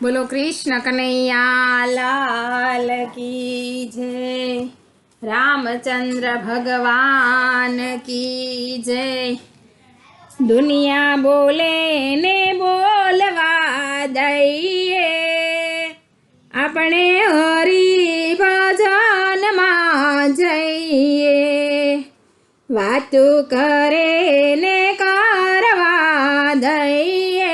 बोलो कृष्ण कन्हैया लाल की जय। रामचंद्र भगवान की जय। दुनिया बोले ने बोलवा दईए, अपने हरि भजन में जईए। वातु करे ने करवा दईए,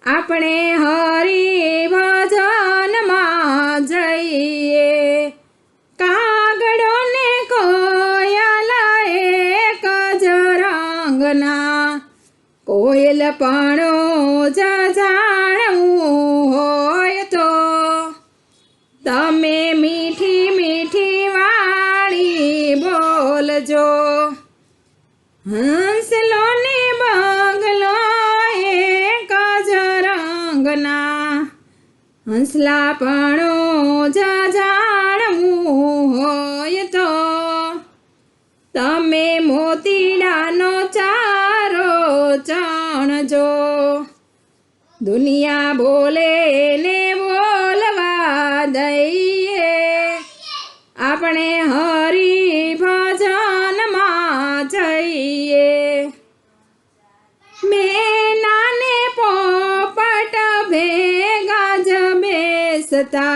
अपने हरि भजन में जईए। कागड़ो ने कोयल एक ज रंगना, कोयल पणो जाणवू होय तो तमे मीठी मीठी वाणी बोलजो। हंसलो ने बगलो एक ज रंगना, हंसला पणो जाणवू होय तो तमे मोतीडानो चारो चणजो। दुनिया बोले ने बोलवा दईए, अपने हरि भजन में जईए। मैना ने पोपट भेगा ज बेसता,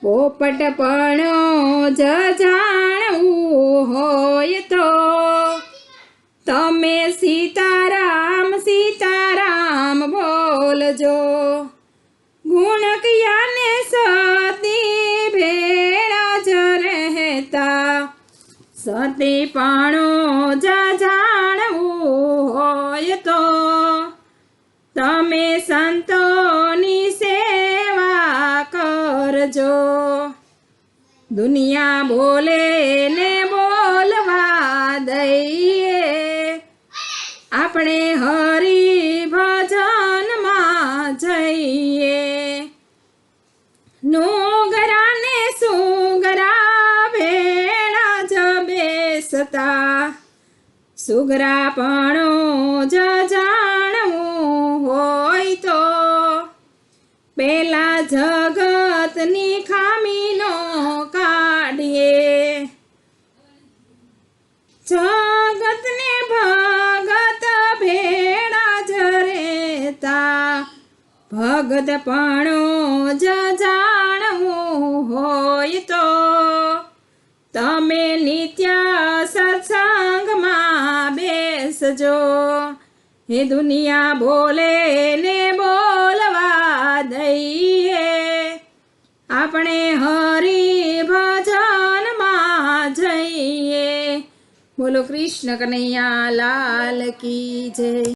पोपट पणो जाणवू होय तो तमे सीताराम सीताराम बोलजो। गुणकिया ने सती भेड़ा ज रहता, सती पणो जाणवू होय तो तमे संतोनी सेवा करजो। दुनिया बोले ने बोलवा दईए, अपने हरि भजन में जईए। नोगरा ने सुगरा भेड़ा ज बेसता, सुगरा पणो जाणवू होय तो पेला जगतनी खामीनो काढीए। जगतने भगत भेड़ा ज रहता, भगत पणो जाणवू होय तो तमे नित्य सत्संग में बेसजो। हे दुनिया बोले ने बोलवा दईए, अपने हरि भजन में जईए। बोलो कृष्ण कन्हैया लाल की जय।